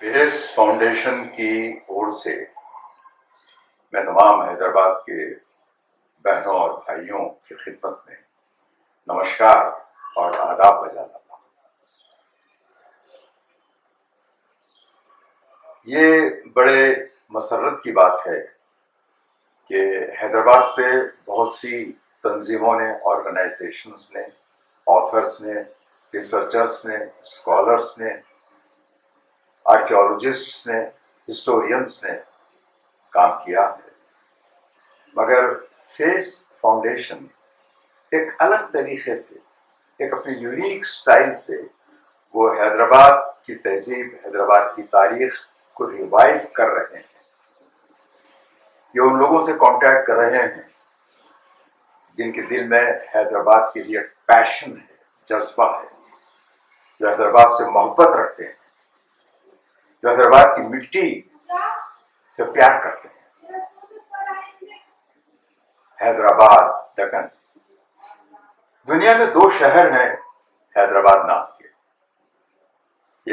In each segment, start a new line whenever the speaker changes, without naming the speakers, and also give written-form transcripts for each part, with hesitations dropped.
Pace foundation की ओर से मैं तमाम हैदराबाद के बहनों और भाइयों की खिदमत में नमस्कार और आदाब बजा लाता हूँ। ये बड़े मसर्रत की बात है कि हैदराबाद पे बहुत सी तंजीमों ने, ऑर्गेनाइजेशंस ने, ऑथर्स ने, रिसर्चर्स ने, स्कॉलर्स ने, आर्कियोलॉजिस्ट्स ने, हिस्टोरियंस ने काम किया है, मगर फेस फाउंडेशन एक अलग तरीके से, एक अपनी यूनिक स्टाइल से वो हैदराबाद की तहजीब, हैदराबाद की तारीख को रिवाइव कर रहे हैं। ये उन लोगों से कांटेक्ट कर रहे हैं जिनके दिल में हैदराबाद के लिए पैशन है, जज्बा है, जो हैदराबाद से मोहब्बत रखते हैं, जो हैदराबाद की मिट्टी से प्यार करते हैं। हैदराबाद, दक्कन। दुनिया में दो शहर हैं हैदराबाद नाम के।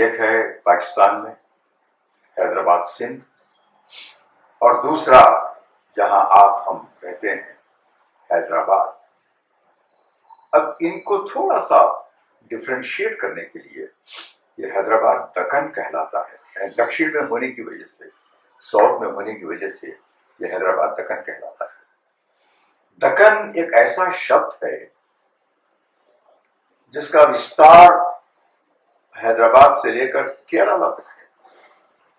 एक है पाकिस्तान में हैदराबाद सिंध, और दूसरा जहां आप हम रहते हैं हैदराबाद। अब इनको थोड़ा सा डिफ्रेंशिएट करने के लिए ये हैदराबाद दक्कन कहलाता है। दक्षिण में होने की वजह से, साउथ में होने की वजह से ये हैदराबाद दक्कन कहलाता है। दक्कन एक ऐसा शब्द है जिसका विस्तार हैदराबाद से लेकर केरला तक है।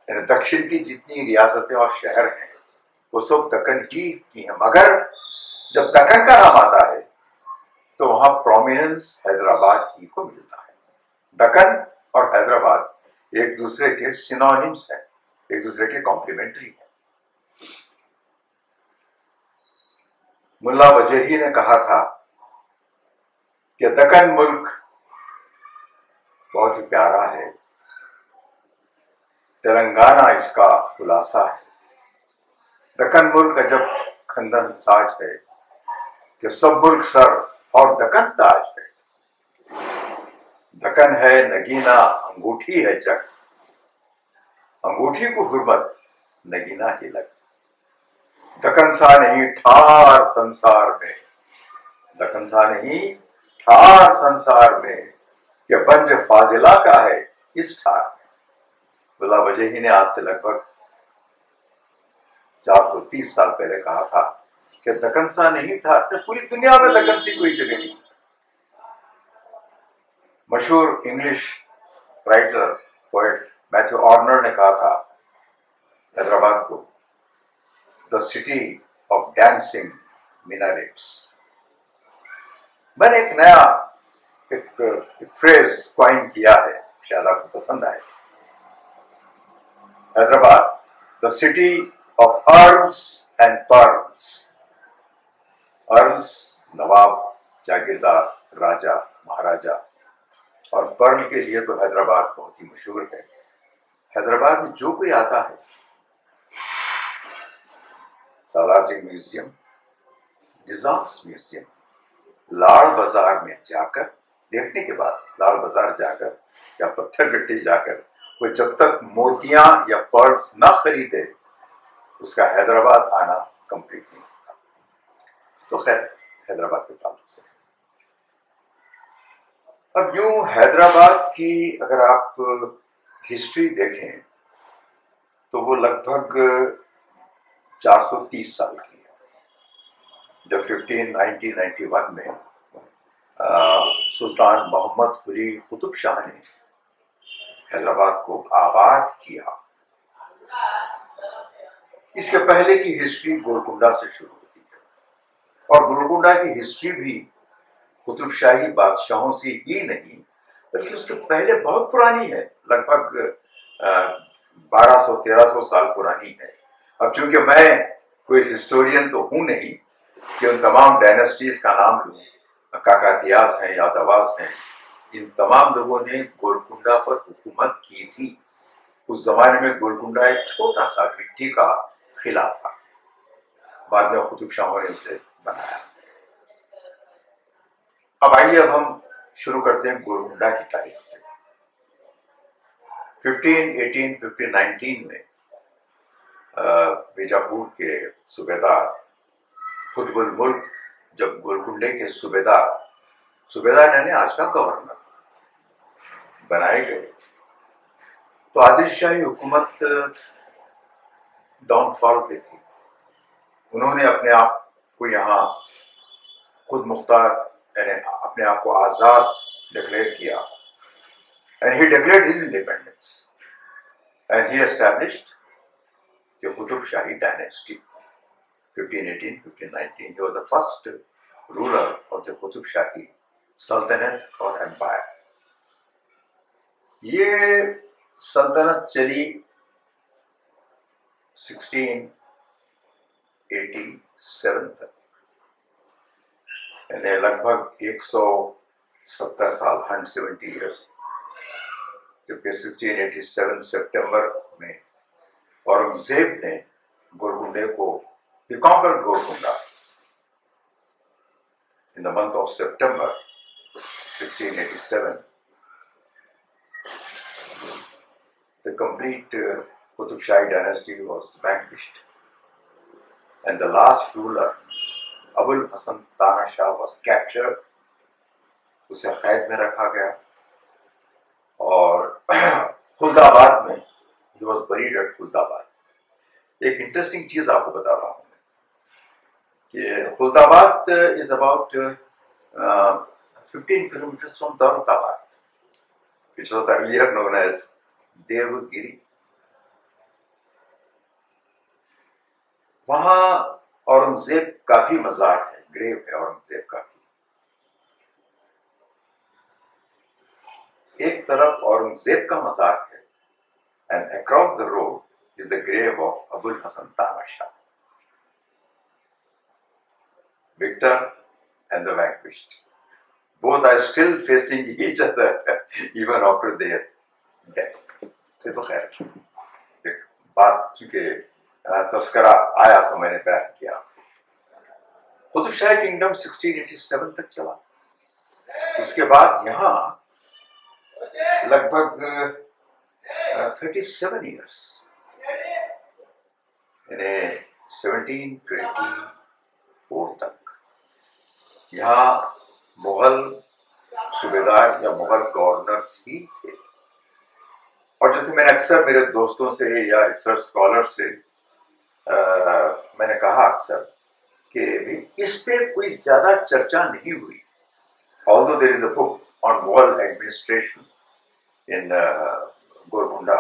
यानी दक्षिण की जितनी रियासतें और शहर हैं वो सब दक्कन की हैं, मगर जब दक्कन का नाम आता है तो वहां प्रोमिनेंस हैदराबाद ही को मिलता है। दक्कन और हैदराबाद एक दूसरे के सिनोनिम्स हैं, एक दूसरे के कॉम्प्लीमेंट्री हैं। मुल्ला वजही ने कहा था कि दक्कन मुल्क बहुत ही प्यारा है, तेलंगाना इसका खुलासा है। दक्कन मुल्क अजब खंदन साज है कि सब मुल्क सर और दक्कन ताज है। दक्कन है नगीना, अंगूठी है जग, अंगूठी को हुर्मत नगीना ही लग। दक्कन सा नहीं ठार संसार में, दक्कन सा नहीं ठार संसार में, कि बंज फाजिला का है इस ठार में। मुल्ला वजही ने आज से लगभग 430 साल पहले कहा था कि दक्कन सा नहीं ठार, पूरी दुनिया में दक्कन सी कोई जगह नहीं। मशहूर इंग्लिश राइटर, पोएट मैथ्यू ऑर्नर ने कहा था हैदराबाद को the city of dancing minarets. मैंने एक नया एक फ्रेज क्वाइन किया है, शायद आपको पसंद आए। Hyderabad the city of earls and pearls. Earls नवाब, जागीरदार, राजा, महाराजा, और पर्ल के लिए तो हैदराबाद बहुत ही मशहूर है। हैदराबाद में जो कोई आता है सालारजंग म्यूजियम, निजाम्स म्यूजियम, लाड़ बाजार में जाकर देखने के बाद, लाड़ बाजार जाकर या पत्थर गट्टी जाकर, वो जब तक मोतियां या पर्ल्स ना खरीदे उसका हैदराबाद आना कंप्लीट नहीं होता। तो खैर, हैदराबाद के ताल्लुक से अब यूं हैदराबाद की अगर आप हिस्ट्री देखें तो वो लगभग 430 साल की है। जब 1991 में सुल्तान मोहम्मद कुली कुतुब शाह ने हैदराबाद को आबाद किया, इसके पहले की हिस्ट्री गोलकुंडा से शुरू होती है। और गोलकुंडा की हिस्ट्री भी कुतुब शाही बादशाहों से ही नहीं बल्कि उसके पहले बहुत पुरानी है, लगभग 1200-1300 साल पुरानी है। अब चूंकि मैं कोई हिस्टोरियन तो हूं नहीं कि उन तमाम डायनेस्टीज का नाम लूं, काकातियास हैं, यादवास हैं, इन तमाम लोगों ने गोलकुंडा पर हुकूमत की थी। उस जमाने में गोलकुंडा एक छोटा सा मिट्टी का किला था, बाद में कुतुब शाहों ने उसे बनाया। अब आइए अब हम शुरू करते हैं गोलकुंडा की तारीख से। 1518, 1519 में बीजापुर के सूबेदार खुतबुल मुल्क जब गोलकुंडे के सूबेदार यानी आज का गवर्नर बनाए गए, तो आदिल शाही हुकूमत डाउनफॉल पे थी। उन्होंने अपने आप को यहाँ खुद मुख्तार यानी अपने आप को आज़ाद डिक्लेयर किया, and he declared his independence and he established the Qutb Shahi dynasty 1518, 1519. He was the first ruler of the Qutb Shahi सल्तनत और एम्पायर। ये सल्तनत चली 1687 तक, यानी लगभग 170 साल, 170 ईयर्स। जबकि 1687 सितंबर में औरंगजेब ने गोलकुंडे को he conquered Golconda in the month of September 1687. The complete Qutub Shahi dynasty was vanquished, and the last ruler, Abul Hasan Tana Shah, was captured. उसे कैद में रखा गया और खुल्दाबाद में he was buried at Khuldabad. एक इंटरेस्टिंग चीज आपको बता रहा हूँ कि Khuldabad is about 15 kilometers from Daulatabad, which was earlier known as Devgiri. वहां औरंगजेब का भी मजार है, ग्रेव है औरंगजेब का भी। एक तरफ औरंगजेब का मजार है, and across the road is the grave of Abul Hasan Tana Shah, victor and the vanquished. Both are still facing each other even after their death. तो खैर एक बात चूंकि तस्करा आया तो मैंने बयान किया। कुतुब शाही किंगडम 1687 तक चला। उसके बाद यहाँ लगभग 37 ईयर्स, यानी 1724 तक यहाँ मुगल सूबेदार या मुगल गवर्नर्स ही थे। और जैसे मैंने अक्सर मेरे दोस्तों से या रिसर्च स्कॉलर से मैंने कहा अक्सर कि इस पे कोई ज्यादा चर्चा नहीं हुई। Although there is a book on Mughal administration in Golconda,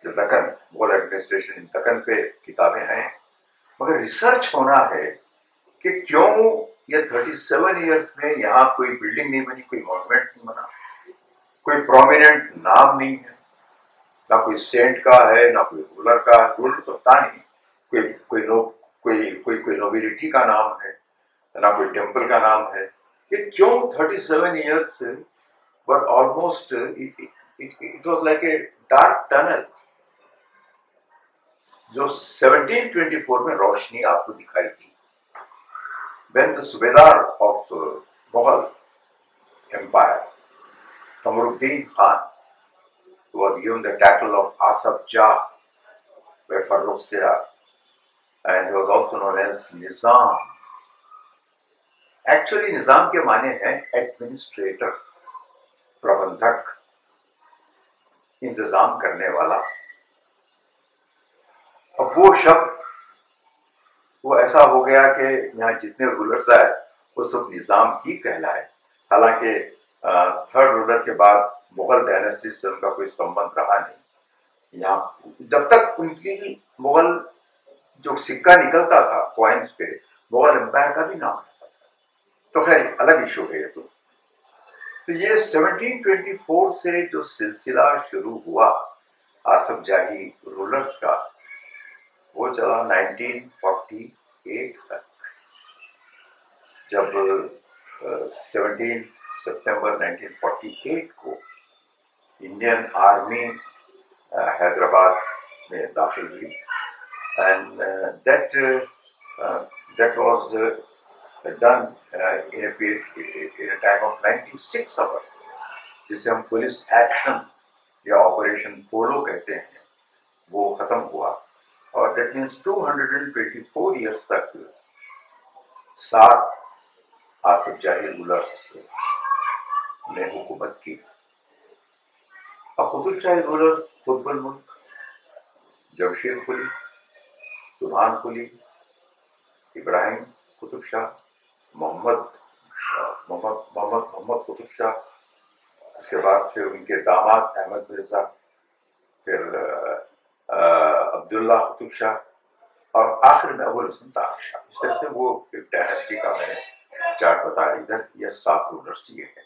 जो दक्कन, मुगल एडमिनिस्ट्रेशन इन दक्कन पे किताबें हैं, मगर रिसर्च होना है कि क्यों ये 37 ईयर्स में यहाँ कोई बिल्डिंग नहीं बनी, कोई मॉन्यूमेंट नहीं बना, कोई प्रोमिनेंट नाम नहीं है, ना कोई सेंट का है, ना कोई रूलर का। रूलर तो था नहीं, कोई नोबिलिटी का नाम है, ना कोई टेम्पल का नाम है। ये क्यों 37 years were almost, it was like a dark tunnel, जो 1724 में रोशनी आपको दिखाई दी। When the Subedar of Mughal Empire, Kamruddin Khan, who was given the title of Asaf Jah by Farrukh Siraj, and he was also known as Nizam. Actually, Nizam के माने हैं administrator, प्रबंधक, इंतजाम करने वाला। अब वो शब्द वो ऐसा हो गया कि यहाँ जितने रूलर्स आए वो सब निज़ाम ही कहलाए। हालांकि थर्ड रूलर के बाद मुगल डायनेस्टी से उनका कोई संबंध रहा नहीं। यहाँ जब तक उनकी मुगल जो सिक्का निकलता था कॉइन्स पे, मुगल एम्पायर का भी नाम रहता था। तो खैर अलग इशू है ये। तो ये 1724 से जो सिलसिला शुरू हुआ आसफ जाही रूलर्स का, वो चला 1948 तक, जब 17 सितंबर 1948 को इंडियन आर्मी हैदराबाद में दाखिल हुई, and that was done in a time of 96 hours, जिसे हम पुलिस एक्शन या ऑपरेशन पोलो कहते हैं, वो खत्म हुआ। और दैट मीन्स 224 ईयर्स तक 7 आसिफ जाही रूलर्स ने हुकूमत की। अब कुतुब शाही रूलर्स खुतबुल मुल्क, जमशेद कुली, सुभान कुली, इब्राहिम कुतुब शाह, मोहम्मद कुतुब शाह, उसके बाद फिर उनके दामाद अहमद मिर्जा, फिर अब्दुल्ला कुतुब शाह, और आखिर में अबुल हसन तारक शाह। इस तरह से वो एक डायनेस्टी का मैंने चार्ट बताया। इधर ये 7 रूलर्स ये है।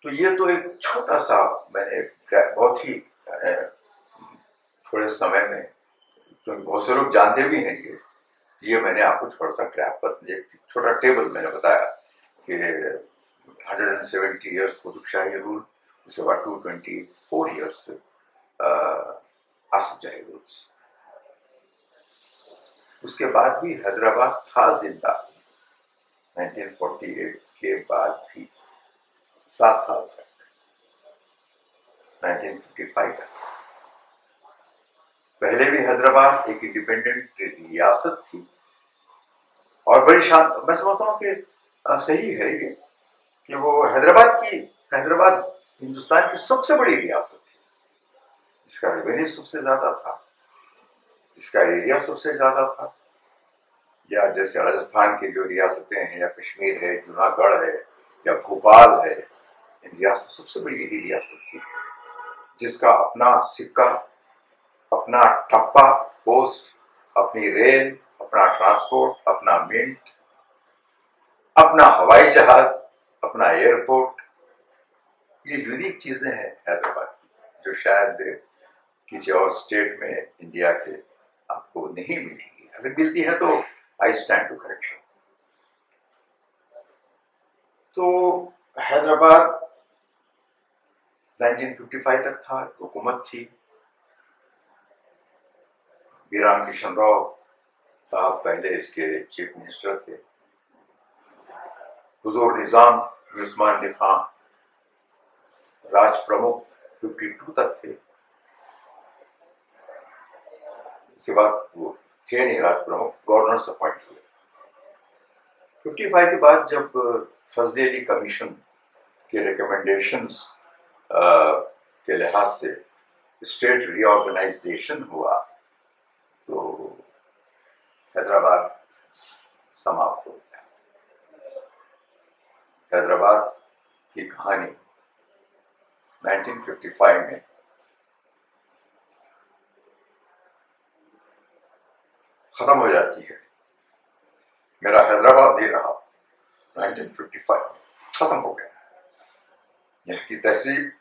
तो ये तो एक छोटा सा मैंने बहुत ही थोड़े समय में, क्योंकि बहुत से लोग जानते भी हैं ये मैंने आपको थोड़ा सा छोटा टेबल मैंने बताया कि 170 ईयर्स कुतुब शाही रूल, उसके बाद 224 ईयर्स आसिफ जाही रूल्स। उसके बाद भी हैदराबाद था जिंदा 1948 के बाद भी 7 साल तक, 1955 तक। पहले भी हैदराबाद एक इंडिपेंडेंट रियासत थी और बड़ी शान, मैं समझता हूँ कि सही है ये कि वो हैदराबाद हिंदुस्तान की सबसे बड़ी रियासत थी। इसका रेवेन्यू सबसे ज्यादा था, इसका एरिया सबसे ज्यादा था। या जैसे राजस्थान की जो रियासतें हैं, या कश्मीर है, जूनागढ़ है, या भोपाल है, इन रियासत सबसे बड़ी यही रियासत थी जिसका अपना सिक्का, अपना ठप्पा पोस्ट, अपनी रेल, अपना ट्रांसपोर्ट, अपना मिंट, अपना हवाई जहाज, अपना एयरपोर्ट। ये यूनिक चीजें हैं हैदराबाद की, जो शायद किसी और स्टेट में इंडिया के आपको नहीं मिलेगी। अगर मिलती है तो आई स्टैंड टू करेक्शन। तो हैदराबाद 1955 तक था, हुकूमत थी। वीरान किशन राव साहब पहले इसके चीफ मिनिस्टर थे। हुजूर निजाम उस्मान अली खान राज प्रमुख 52 तक थे। उसके बाद वो थे नहीं राज प्रमुख, गवर्नर्स अपॉइंट हुए। 55 के बाद जब फजले अली कमीशन के रिकमेंडेशंस के लिहाज से स्टेट रीऑर्गेनाइजेशन हुआ तो हैदराबाद समाप्त हो गया। हैदराबाद की कहानी 1955 में खत्म हो जाती है। मेरा हैदराबाद नहीं रहा, 1955 खत्म हो गया। यहाँ की तहजीब,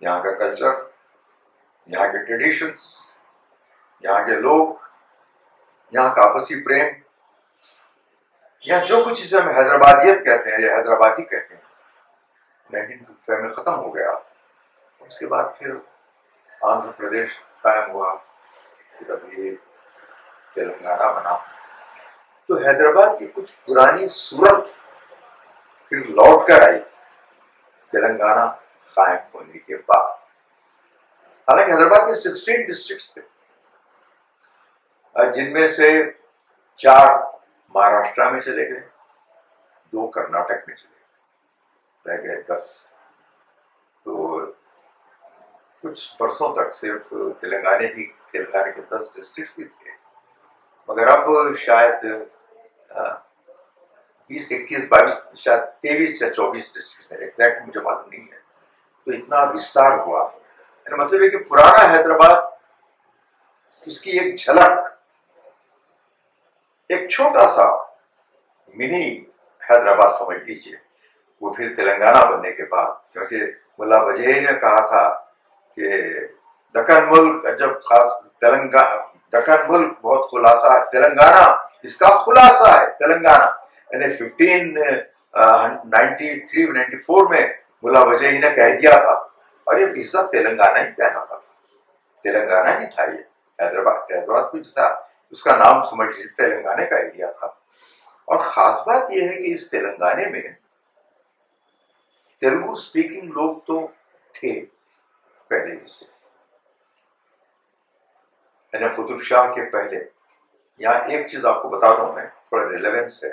यहाँ का कल्चर, यहाँ के ट्रेडिशंस, यहाँ के लोग, यहाँ का आपसी प्रेम, यहाँ जो कुछ इसे हम हैदराबादियत कहते हैं या हैदराबादी कहते हैं, 1955 में खत्म हो गया। उसके बाद फिर आंध्र प्रदेश कायम हुआ, फिर अभी तेलंगाना बना। तो हैदराबाद की कुछ पुरानी सूरत फिर लौट कर आई तेलंगाना कायम होने के बाद। हालांकि हैदराबाद के 16 डिस्ट्रिक्ट्स थे, जिनमें से 4 महाराष्ट्र में चले गए, 2 कर्नाटक में चले गए, रह गए 10। तो कुछ बरसों तक सिर्फ तेलंगाना के 10 डिस्ट्रिक्ट ही थे। मगर अब शायद 20, 21, 22, शायद 23 या 24 डिस्ट्रिक्ट है, एग्जैक्ट मुझे मालूम नहीं है। तो इतना विस्तार हुआ, मतलब है कि पुराना हैदराबाद, उसकी एक झलक, एक छोटा सा मिनी हैदराबाद समझ लीजिए, वो फिर तेलंगाना बनने के बाद। क्योंकि मुल्ला वजह ने कहा था कि दक्कन मुल्क जब खास दक्कन मुल्क बहुत खुलासा है, तेलंगाना इसका खुलासा है। तेलंगाना यानी 1593-94 में मुल्ला वजह ने कह दिया था, और ये हिस्सा तेलंगाना ही कहलाता था, तेलंगाना ही था ये। हैदराबाद को जैसा उसका नाम समझ लीजिए, तेलंगाना का एरिया था। और खास बात यह है कि इस तेलंगाना में तेलुगु स्पीकिंग लोग तो थे पहले ही से। यानी कुतुब शाह के पहले, यहाँ एक चीज आपको बता दूं मैं, थोड़ा रिलेवेंस है।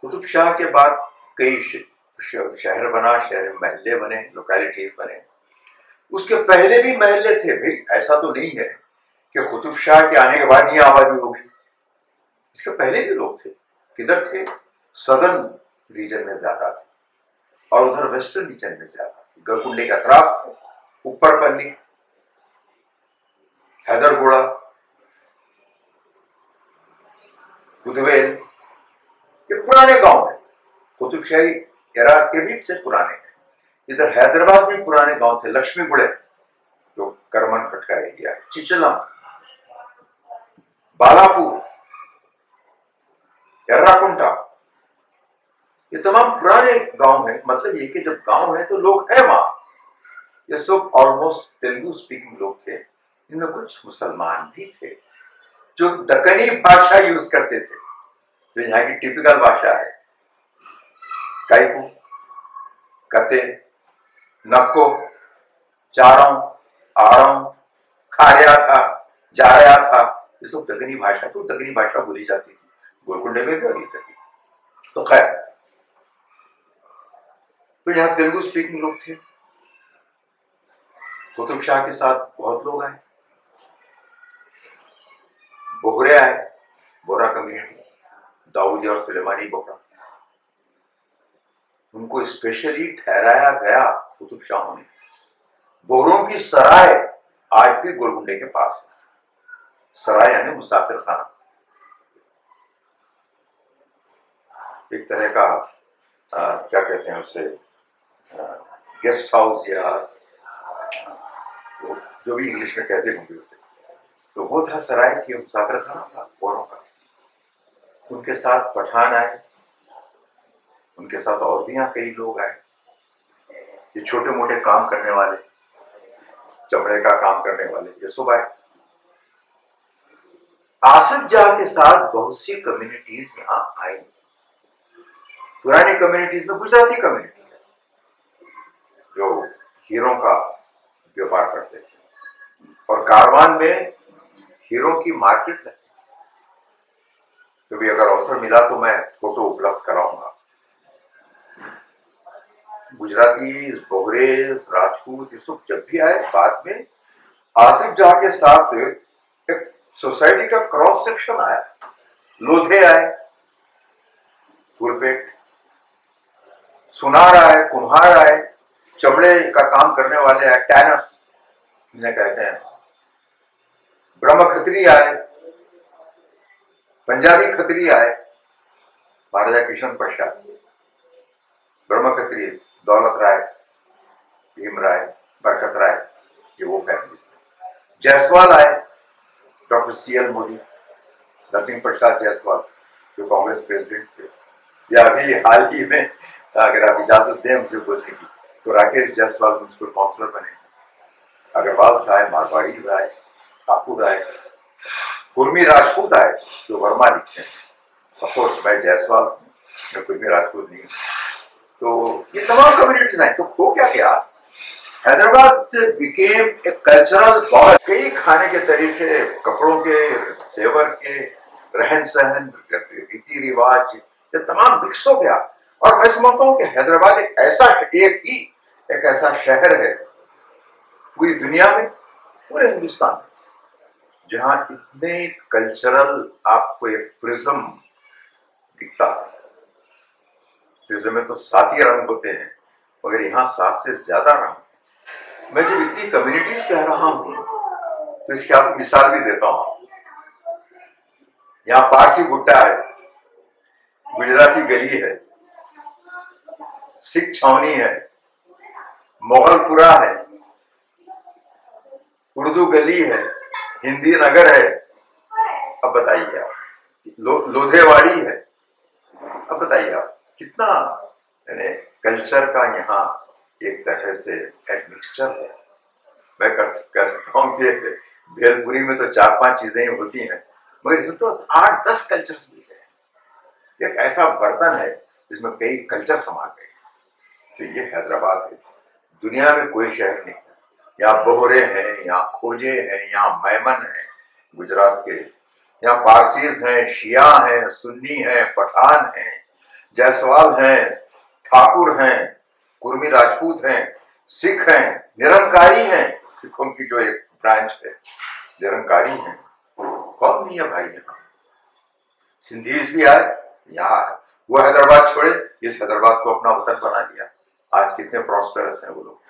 कुतुब शाह के बाद कई शहर बना, शहर महल्ले बने, लोकेलिटीज बने। उसके पहले भी महल्ले थे भाई, ऐसा तो नहीं है कि कुतुब शाह के आने के बाद ही आबादी होगी। इसके पहले भी लोग थे। किधर थे? सदर्न रीजन में ज्यादा थे और उधर वेस्टर्न रीजन में ज्यादा थे। गोलकुंडे के अतराफ थे, ऊपर पल्ली, हैदरगुड़ा, बुधवेल, ये पुराने गांव हैं। कुतुबशाही एरा के भी से पुराने हैं। इधर हैदराबाद में पुराने गांव थे, लक्ष्मीगुड़े जो करमन खटका एरिया, चिचला, बालापुर, एर्राकुंटा, ये तमाम पुराने गांव हैं। मतलब ये कि जब गांव है तो लोग हैं वहां। ये सब ऑलमोस्ट तेलुगु स्पीकिंग लोग थे। इनमें कुछ मुसलमान भी थे जो दक्कनी भाषा यूज करते थे, जो यहाँ की टिपिकल भाषा है। काइकू, कते, नक्को, चारों, आड़ों, खाया था, जाया था, ये सब दक्कनी भाषा। तो दक्कनी भाषा बोली जाती थी गोलकुंडे में भी और इधर भी। तो खैर, तो यहाँ तेलुगु स्पीकिंग लोग थे। कुतुब शाह के साथ बहुत लोग आए। बोहरे आए, बोहरा कम्युनिटी, दाऊदी और सुलेमानी बोहरा। उनको स्पेशली ठहराया गया कुतुब शाहों ने। बोहरों की सराय आज भी गोलकुंडे के पास है। सराय यानी मुसाफिर खाना, एक तरह का क्या कहते हैं उसे, गेस्ट हाउस या जो भी इंग्लिश में कहते होंगे उसे। तो वो था, सराय थी, मुसाफिर खाना था बोहरों का। उनके साथ पठान आए, उनके साथ और भी यहाँ कई लोग आए। ये छोटे मोटे काम करने वाले, चमड़े का काम करने वाले, ये सब आए। आसिफ जाह के साथ बहुत सी कम्युनिटीज यहाँ आई। पुरानी कम्युनिटीज में गुजराती कम्युनिटी है जो हीरों का व्यापार करते थे, और कारवान में हीरों की मार्केट लगती थी। कभी अगर अवसर मिला तो मैं फोटो उपलब्ध कराऊंगा। गुजराती, बोहरे, राजपूत, ये सब जब भी आए, बाद में आसिफ जाह के साथ एक सोसाइटी का क्रॉस सेक्शन आया। लोधे आए, फूलपेट, सुनार आए, कुम्हार आए, चमड़े का काम करने वाले आए, टैनर्स इन्हें कहते हैं, ब्रह्म खत्री आए, पंजाबी खत्री आए, महाराजा किशन पशा, ब्रह्म खत्री, दौलत राय, भीम राय, बरकत राय, ये वो फैमिली। जायसवाल आए, डॉक्टर CL मोदी, नरसिंह प्रसाद जायसवाल जो कांग्रेस प्रेसिडेंट थे, या अभी हाल ही में, अगर आप इजाजत दें मुझे बोलने की, तो राकेश जायसवाल म्युनिसिपल काउंसलर बने। अग्रवाल आए, मारवाड़ी आए, ठाकुर आए, कुर्मी राजपूत आए जो वर्मा लिखते हैं। ऑफकोर्स मैं जायसवाल, मैं कुर्मी राजपूत नहीं। तो ये तमाम कम्युनिटीज आई। तो हो क्या गया, Hyderabad became a cultural ball. कई खाने के तरीके, कपड़ों के, सेवर के, रहन सहन, रीति रिवाज, ये तमाम मिक्स हो गया। और मैं समझता हूँ कि हैदराबाद एक ऐसा शहर है पूरी दुनिया में, पूरे हिंदुस्तान में, जहां इतने कल्चरल आपको एक प्रिज्म दिखता है। प्रिज्म में तो 7 ही रंग होते हैं, मगर यहाँ 7 से ज्यादा रंग। मैं जब इतनी कम्युनिटीज कह रहा हूं तो इसकी आपको मिसाल भी देता हूं। यहाँ पारसी गुट्टा है, गुजराती गली है, सिख छावनी है, मोगलपुरा है, उर्दू गली है, हिंदी नगर है। अब बताइए आप, लोधेवाड़ी है। अब बताइए आप, कितना कल्चर का यहाँ एक तरह से एडमिक्सचर है। मैं कह सकता हूँ कि भेलपुरी में तो 4-5 चीजें होती हैं, मगर इसमें तो 8-10 कल्चर्स मिलते हैं। एक ऐसा बर्तन है जिसमें कई कल्चर समा गए। तो ये हैदराबाद है। दुनिया में कोई शहर नहीं है। यहाँ बोहरे हैं, यहाँ खोजे हैं, यहाँ मैमन है गुजरात के, यहाँ पारसीज हैं, शिया हैं, सुन्नी हैं, पठान हैं, जायसवाल हैं, ठाकुर हैं, कुर्मी राजपूत हैं, सिख हैं, निरंकारी हैं। सिखों की जो एक ब्रांच है निरंकारी हैं। कौन नहीं है भाई यहाँ? सिंधीज भी आए यहाँ, वो हैदराबाद छोड़े, इस हैदराबाद को अपना वतन बना लिया। आज कितने प्रॉस्पेरस हैं वो लोग।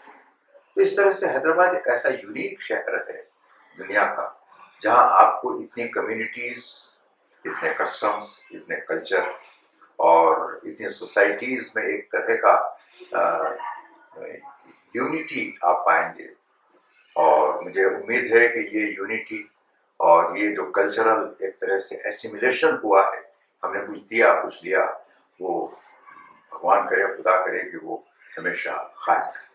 तो इस तरह से हैदराबाद एक ऐसा यूनिक शहर है दुनिया का, जहाँ आपको इतनी कम्युनिटीज, इतने कस्टम्स, इतने कल्चर और इतनी सोसाइटीज में एक तरह का यूनिटी आप पाएंगे। और मुझे उम्मीद है कि ये यूनिटी और ये जो कल्चरल एक तरह से एसिमिलेशन हुआ है, हमने कुछ दिया कुछ लिया, वो भगवान करे, खुदा करे कि वो हमेशा कायम रहे।